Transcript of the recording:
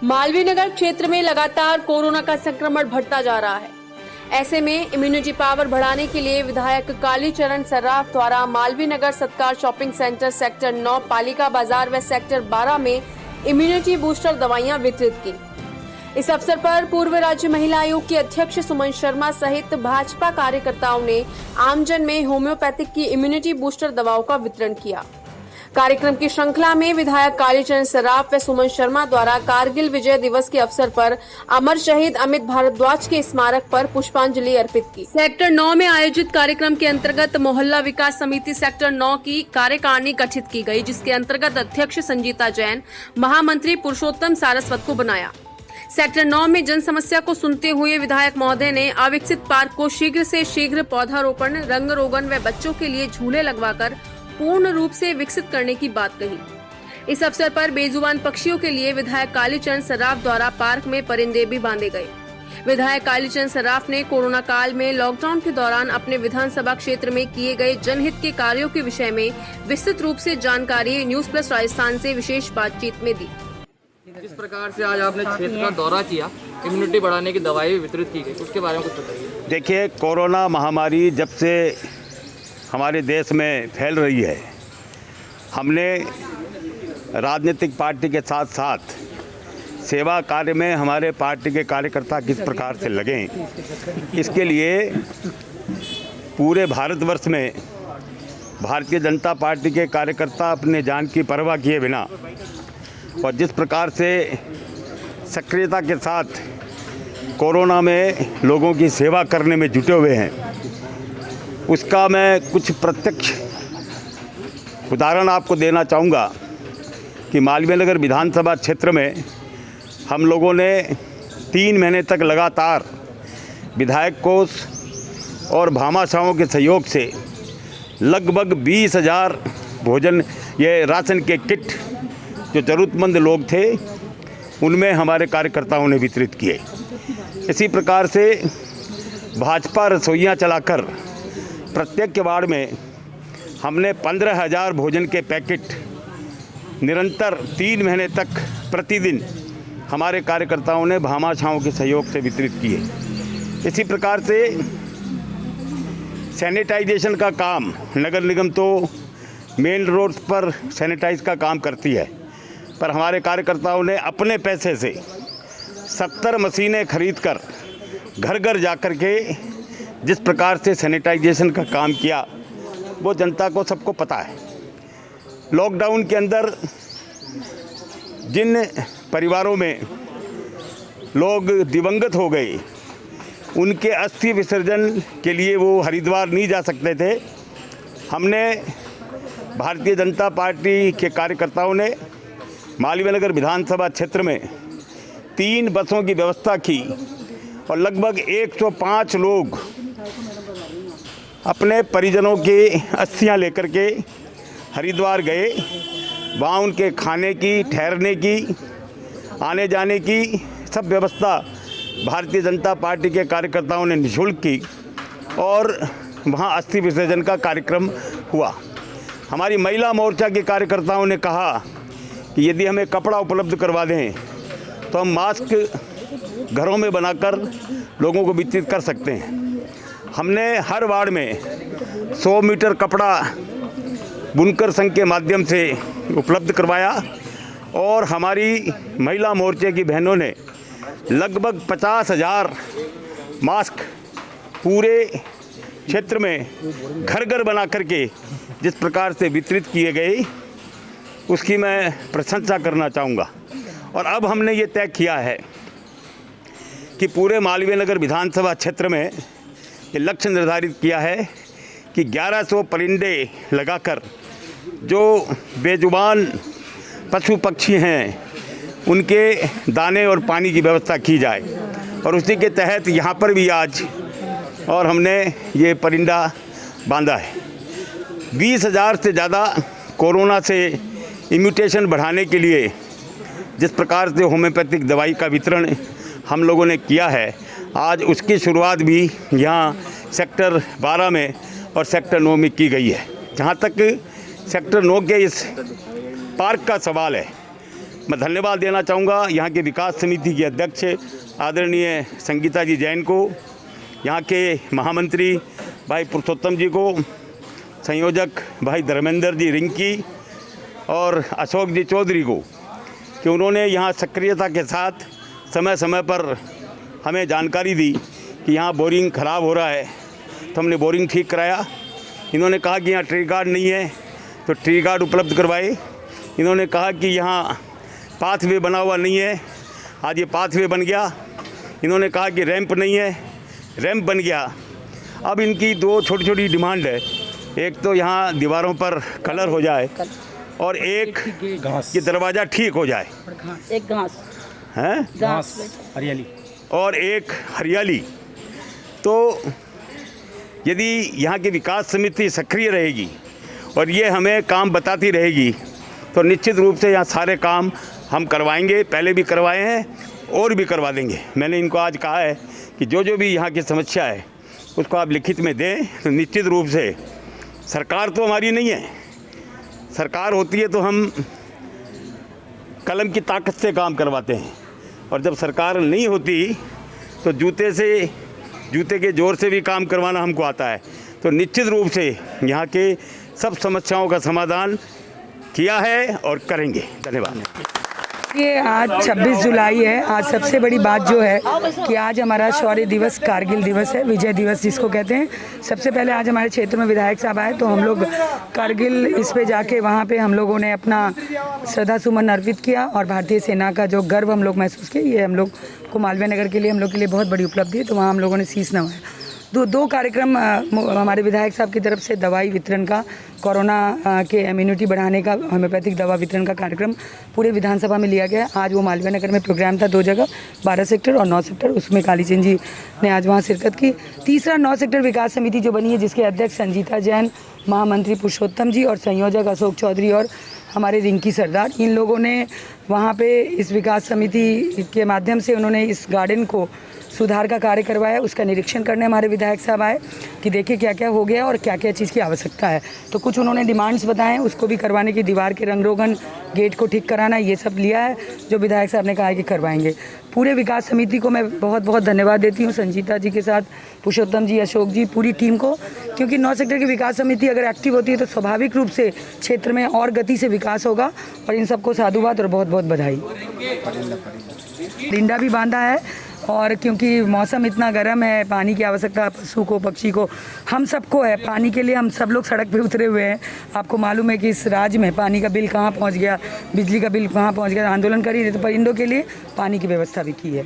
मालवीय नगर क्षेत्र में लगातार कोरोना का संक्रमण बढ़ता जा रहा है। ऐसे में इम्यूनिटी पावर बढ़ाने के लिए विधायक कालीचरण सर्राफ द्वारा मालवीय नगर सत्कार शॉपिंग सेंटर सेक्टर 9 पालिका बाजार व सेक्टर 12 में इम्यूनिटी बूस्टर दवाइयां वितरित की। इस अवसर पर पूर्व राज्य महिला आयोग की अध्यक्ष सुमन शर्मा सहित भाजपा कार्यकर्ताओं ने आमजन में होम्योपैथिक की इम्यूनिटी बूस्टर दवाओं का वितरण किया। कार्यक्रम की श्रृंखला में विधायक कालीचरण सर्राफ व सुमन शर्मा द्वारा कारगिल विजय दिवस के अवसर पर अमर शहीद अमित भारद्वाज के स्मारक पर पुष्पांजलि अर्पित की। सेक्टर 9 में आयोजित कार्यक्रम के अंतर्गत मोहल्ला विकास समिति सेक्टर 9 की कार्यकारिणी गठित की गई, जिसके अंतर्गत अध्यक्ष संजीता जैन, महामंत्री पुरुषोत्तम सारस्वत को बनाया। सेक्टर 9 में जन समस्या को सुनते हुए विधायक महोदय ने अविकसित पार्क को शीघ्र से शीघ्र पौधारोपण, रंग रोगन व बच्चों के लिए झूले लगवाकर पूर्ण रूप से विकसित करने की बात कही। इस अवसर पर बेजुबान पक्षियों के लिए विधायक कालीचरण सर्राफ द्वारा पार्क में परिंदे भी बांधे गए। विधायक कालीचरण सर्राफ ने कोरोना काल में लॉकडाउन के दौरान अपने विधानसभा क्षेत्र में किए गए जनहित के कार्यों के विषय में विस्तृत रूप से जानकारी न्यूज प्लस राजस्थान से विशेष बातचीत में दी। जिस प्रकार से आज आपने क्षेत्र का दौरा किया, इम्यूनिटी बढ़ाने की दवाई वितरित की गई, उसके बारे में कुछ बताइए। देखिए, कोरोना महामारी जब से हमारे देश में फैल रही है, हमने राजनीतिक पार्टी के साथ साथ सेवा कार्य में हमारे पार्टी के कार्यकर्ता किस प्रकार से लगें, इसके लिए पूरे भारतवर्ष में भारतीय जनता पार्टी के कार्यकर्ता अपने जान की परवाह किए बिना और जिस प्रकार से सक्रियता के साथ कोरोना में लोगों की सेवा करने में जुटे हुए हैं, उसका मैं कुछ प्रत्यक्ष उदाहरण आपको देना चाहूँगा कि मालवीय नगर विधानसभा क्षेत्र में हम लोगों ने 3 महीने तक लगातार विधायक कोष और भामाशाहों के सहयोग से लगभग 20,000 भोजन ये राशन के किट जो ज़रूरतमंद लोग थे उनमें हमारे कार्यकर्ताओं ने वितरित किए। इसी प्रकार से भाजपा रसोइयाँ चलाकर प्रत्येक वार्ड में हमने 15,000 भोजन के पैकेट निरंतर 3 महीने तक प्रतिदिन हमारे कार्यकर्ताओं ने भामाशाहों के सहयोग से वितरित किए। इसी प्रकार से सैनिटाइजेशन का काम, नगर निगम तो मेन रोड्स पर सैनिटाइज का काम करती है, पर हमारे कार्यकर्ताओं ने अपने पैसे से 70 मशीनें खरीदकर घर घर जाकर के जिस प्रकार से सैनिटाइजेशन का काम किया वो जनता को सबको पता है। लॉकडाउन के अंदर जिन परिवारों में लोग दिवंगत हो गए, उनके अस्थि विसर्जन के लिए वो हरिद्वार नहीं जा सकते थे, हमने भारतीय जनता पार्टी के कार्यकर्ताओं ने मालवीय नगर विधानसभा क्षेत्र में 3 बसों की व्यवस्था की और लगभग 105 लोग अपने परिजनों की अस्थियां लेकर के हरिद्वार गए। वहाँ उनके खाने की, ठहरने की, आने जाने की सब व्यवस्था भारतीय जनता पार्टी के कार्यकर्ताओं ने निःशुल्क की और वहाँ अस्थि विसर्जन का कार्यक्रम हुआ। हमारी महिला मोर्चा के कार्यकर्ताओं ने कहा कि यदि हमें कपड़ा उपलब्ध करवा दें तो हम मास्क घरों में बनाकर लोगों को वितरित कर सकते हैं। हमने हर वार्ड में 100 मीटर कपड़ा बुनकर संघ के माध्यम से उपलब्ध करवाया और हमारी महिला मोर्चे की बहनों ने लगभग 50,000 मास्क पूरे क्षेत्र में घर घर बना करके जिस प्रकार से वितरित किए गए, उसकी मैं प्रशंसा करना चाहूँगा। और अब हमने ये तय किया है कि पूरे मालवीय नगर विधानसभा क्षेत्र में ये लक्ष्य निर्धारित किया है कि 1100 परिंदे लगाकर जो बेजुबान पशु पक्षी हैं उनके दाने और पानी की व्यवस्था की जाए। और उसी के तहत यहाँ पर भी आज और हमने ये परिंदा बांधा है। 20,000 से ज़्यादा कोरोना से इम्यूटेशन बढ़ाने के लिए जिस प्रकार से होम्योपैथिक दवाई का वितरण हम लोगों ने किया है, आज उसकी शुरुआत भी यहाँ सेक्टर 12 में और सेक्टर 9 में की गई है। जहाँ तक सेक्टर 9 के इस पार्क का सवाल है, मैं धन्यवाद देना चाहूँगा यहाँ के विकास समिति की अध्यक्ष आदरणीय संगीता जी जैन को, यहाँ के महामंत्री भाई पुरुषोत्तम जी को, संयोजक भाई धर्मेंद्र जी रिंकी और अशोक जी चौधरी को, कि उन्होंने यहाँ सक्रियता के साथ समय समय पर हमें जानकारी दी कि यहाँ बोरिंग ख़राब हो रहा है, तो हमने बोरिंग ठीक कराया। इन्होंने कहा कि यहाँ ट्री गार्ड नहीं है, तो ट्री गार्ड उपलब्ध करवाए। इन्होंने कहा कि यहाँ पाथवे बना हुआ नहीं है, आज ये पाथवे बन गया। इन्होंने कहा कि रैंप नहीं है, रैंप बन गया। अब इनकी दो छोटी छोटी डिमांड है, एक तो यहाँ दीवारों पर कलर हो जाए और एक ये दरवाज़ा ठीक हो जाए, एक घास हैं हरियाली और एक हरियाली। तो यदि यहाँ की विकास समिति सक्रिय रहेगी और ये हमें काम बताती रहेगी तो निश्चित रूप से यहाँ सारे काम हम करवाएंगे, पहले भी करवाए हैं और भी करवा देंगे। मैंने इनको आज कहा है कि जो भी यहाँ की समस्या है उसको आप लिखित में दें, तो निश्चित रूप से सरकार तो हमारी नहीं है, सरकार होती है तो हम कलम की ताकत से काम करवाते हैं, और जब सरकार नहीं होती तो जूते के जोर से भी काम करवाना हमको आता है। तो निश्चित रूप से यहाँ के सब समस्याओं का समाधान किया है और करेंगे। धन्यवाद। ये आज 26 जुलाई है। आज सबसे बड़ी बात जो है कि आज हमारा शौर्य दिवस, कारगिल दिवस है, विजय दिवस जिसको कहते हैं। सबसे पहले आज हमारे क्षेत्र में विधायक साहब आए तो हम लोग कारगिल इस पे जाके वहाँ पे हम लोगों ने अपना श्रद्धा सुमन अर्पित किया और भारतीय सेना का जो गर्व हम लोग महसूस किया, ये हम लोग को मालवीय नगर के लिए हम लोग के लिए बहुत बड़ी उपलब्धि है। तो वहाँ हम लोगों ने शीश नवाया। दो कार्यक्रम हमारे विधायक साहब की तरफ से दवाई वितरण का, कोरोना के इम्यूनिटी बढ़ाने का, होम्योपैथिक दवा वितरण का कार्यक्रम पूरे विधानसभा में लिया गया। आज वो मालवीय नगर में प्रोग्राम था, 2 जगह, 12 सेक्टर और 9 सेक्टर, उसमें कालीचंद जी ने आज वहाँ शिरकत की। तीसरा 9 सेक्टर विकास समिति जो बनी है, जिसके अध्यक्ष संगीता जैन, महामंत्री पुरुषोत्तम जी और संयोजक अशोक चौधरी और हमारे रिंकी सरदार, इन लोगों ने वहाँ पे इस विकास समिति के माध्यम से उन्होंने इस गार्डन को सुधार का कार्य करवाया। उसका निरीक्षण करने हमारे विधायक साहब आए कि देखिए क्या क्या हो गया और क्या क्या चीज़ की आवश्यकता है। तो कुछ उन्होंने डिमांड्स बताए, उसको भी करवाने की, दीवार के रंग रोगन, गेट को ठीक कराना, ये सब लिया है जो विधायक साहब ने कहा है कि करवाएंगे। पूरे विकास समिति को मैं बहुत बहुत धन्यवाद देती हूँ, संजीता जी के साथ पुरुषोत्तम जी, अशोक जी, पूरी टीम को, क्योंकि 9 सेक्टर की विकास समिति अगर एक्टिव होती है तो स्वाभाविक रूप से क्षेत्र में और गति से विकास होगा। और इन सबको साधुवाद और बहुत बहुत बधाई। परिंदा भी बांधा है और क्योंकि मौसम इतना गर्म है, पानी की आवश्यकता पशु को, पक्षी को, हम सबको है। पानी के लिए हम सब लोग सड़क पे उतरे हुए हैं। आपको मालूम है कि इस राज्य में पानी का बिल कहाँ पहुँच गया, बिजली का बिल कहाँ पहुँच गया, आंदोलन कर ही रहे। तो परिंदों के लिए पानी की व्यवस्था भी की है।